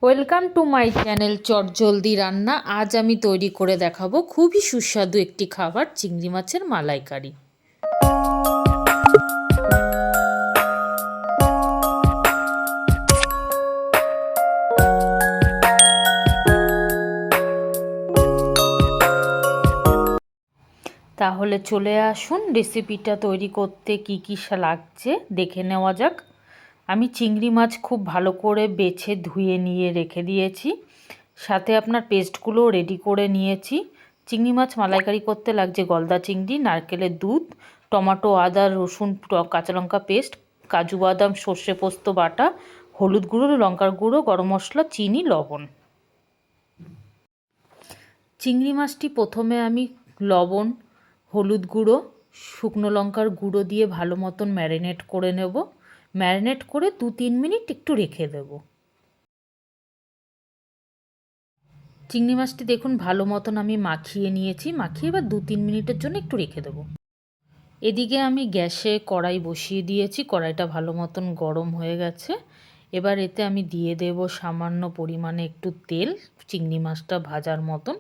Welcome to my channel চটজলদি রান্না। আজ আমি তৈরি করে দেখাবো খুবই সুস্বাদু একটি খাবার, চিংড়ি মাছের মালাইকারি। তাহলে চলে আসুন রেসিপিটা তৈরি করতে কি কি লাগছে দেখে নেওয়া যাক। আমি চিংড়ি মাছ খুব ভালো করে বেছে ধুয়ে নিয়ে রেখে দিয়েছি, সাথে আপনার পেস্টগুলো রেডি করে নিয়েছি। চিংড়ি মাছ মালাইকারি করতে লাগছে গলদা চিংড়ি, নারকেলের দুধ, টমেটো, আদা, রসুন, কাঁচা লঙ্কা পেস্ট, কাজু বাদাম, সর্ষে পোস্ত বাটা, হলুদ গুঁড়ো, লঙ্কার গুঁড়ো, গরম মশলা, চিনি, লবণ। চিংড়ি মাছটি প্রথমে আমি লবণ, হলুদ গুঁড়ো, শুকনো লঙ্কার গুঁড়ো দিয়ে ভালো মতন ম্যারিনেট করে নেব। ম্যারিনেট করে 2-3 মিনিট একটু রেখে দেব। চিংড়ি মাছটি দেখুন ভালো মতন আমি মাখিয়ে নিয়েছি, মাখিয়ে এবার 2-3 মিনিটের জন্য একটু রেখে দেবো। এদিকে আমি গ্যাসে কড়াই বসিয়ে দিয়েছি, কড়াইটা ভালো মতন গরম হয়ে গেছে। এবার এতে আমি দিয়ে দেব সামান্য পরিমাণে একটু তেল, চিংড়ি মাছটা ভাজার মতন।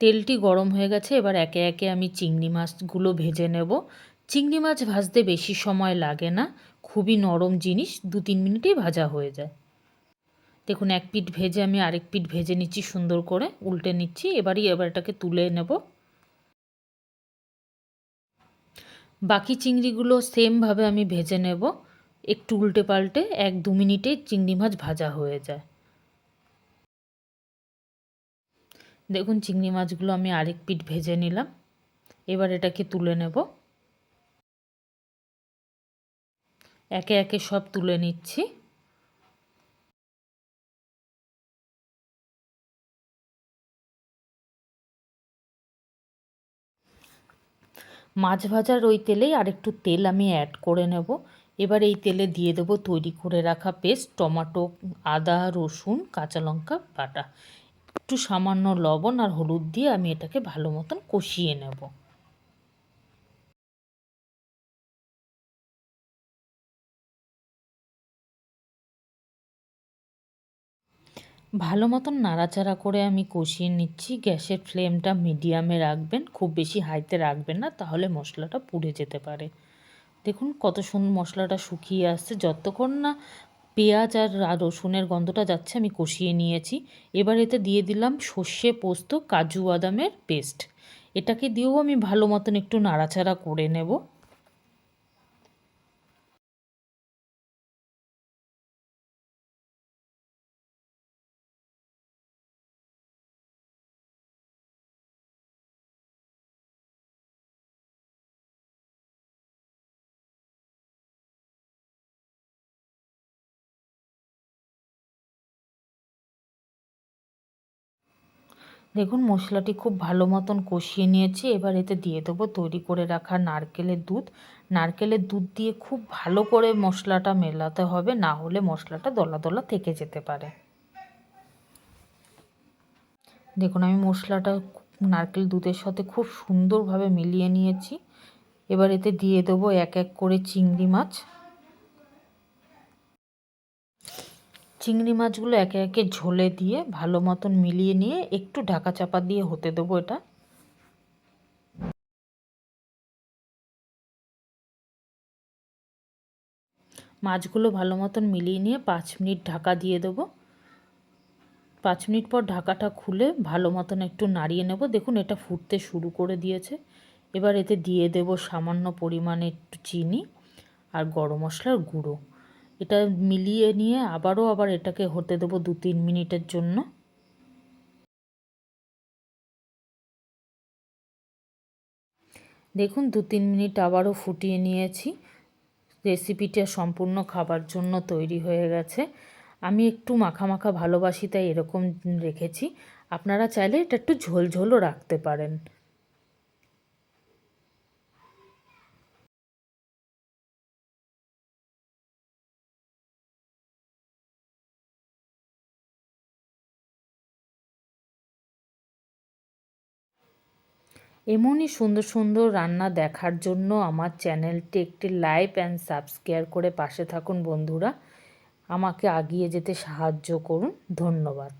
তেলটি গরম হয়ে গেছে, এবার একে একে আমি চিংড়ি মাছগুলো ভেজে নেব। চিংড়ি মাছ ভাজতে বেশি সময় লাগে না, খুবই নরম জিনিস, 2-3 মিনিটেই ভাজা হয়ে যায়। দেখুন এক পিঠ ভেজে আমি আরেক পিঠ ভেজে নিচ্ছি, সুন্দর করে উল্টে নিচ্ছি। এবার এটাকে তুলে নেব। বাকি চিংড়িগুলো সেমভাবে আমি ভেজে নেব, একটু উল্টে পাল্টে। 1-2 মিনিটেই চিংড়ি মাছ ভাজা হয়ে যায়। দেখুন চিংড়ি মাছগুলো আমি আরেক পিঠ ভেজে নিলাম, এবার এটাকে তুলে নেব। একে একে সব তুলে নিচ্ছি। মাছ ভাজার ওই তেলেই আরেকটু তেল আমি অ্যাড করে নেব। এবার এই তেলে দিয়ে দেবো তৈরি করে রাখা পেস্ট, টমেটো, আদা, রসুন, কাঁচা লঙ্কা বাটা, একটু সামান্য লবণ আর হলুদ দিয়ে আমি এটাকে ভালো মতন কষিয়ে নেব। ভালো মতন নাড়াচাড়া করে আমি কষিয়ে নিচ্ছি। গ্যাসের ফ্লেমটা মিডিয়ামে রাখবেন, খুব বেশি হাইতে রাখবেন না, তাহলে মশলাটা পুড়ে যেতে পারে। দেখুন কত সুন্দর মশলাটা শুকিয়ে আসছে। যতক্ষণ না পেঁয়াজ আর রসুনের গন্ধটা যাচ্ছে আমি কষিয়ে নিয়েছি। এবার এতে দিয়ে দিলাম সর্ষে পোস্ত, কাজু বাদামের পেস্ট। এটাকে দিয়েও আমি ভালো মতন একটু নাড়াচাড়া করে নেব। দেখুন মশলাটি খুব ভালো মতন কষিয়ে নিয়েছি। এবার এতে দিয়ে দেবো তৈরি করে রাখা নারকেলের দুধ। নারকেলের দুধ দিয়ে খুব ভালো করে মশলাটা মেলাতে হবে, না হলে মশলাটা দলা দলা থেকে যেতে পারে। দেখুন আমি মশলাটা নারকেল দুধের সাথে খুব সুন্দরভাবে মিলিয়ে নিয়েছি। এবার এতে দিয়ে দেবো এক এক করে চিংড়ি মাছ। চিংড়ি মাছগুলো একে একে ঝোলে দিয়ে ভালো মতন মিলিয়ে নিয়ে একটু ঢাকা চাপা দিয়ে হতে দেবো এটা। মাছগুলো ভালো মতন মিলিয়ে নিয়ে 5 মিনিট ঢাকা দিয়ে দেবো। 5 মিনিট পর ঢাকাটা খুলে ভালো মতন একটু নাড়িয়ে নেব। দেখুন এটা ফুটতে শুরু করে দিয়েছে। এবার এতে দিয়ে দেব সামান্য পরিমাণে একটু চিনি আর গরম মশলার গুঁড়ো। এটা মিলিয়ে নিয়ে আবার এটাকে হতে দেবো 2-3 মিনিটের জন্য। দেখুন 2-3 মিনিট আবারও ফুটিয়ে নিয়েছি। রেসিপিটা সম্পূর্ণ খাবার জন্য তৈরি হয়ে গেছে। আমি একটু মাখা মাখা ভালোবাসি, তাই এরকম রেখেছি। আপনারা চাইলে এটা একটু ঝোল ঝোলও রাখতে পারেন। এমনই সুন্দর সুন্দর রান্না দেখার জন্য আমার চ্যানেলটি একটি লাইক অ্যান্ড সাবস্ক্রাইব করে পাশে থাকুন বন্ধুরা। আমাকে এগিয়ে যেতে সাহায্য করুন। ধন্যবাদ।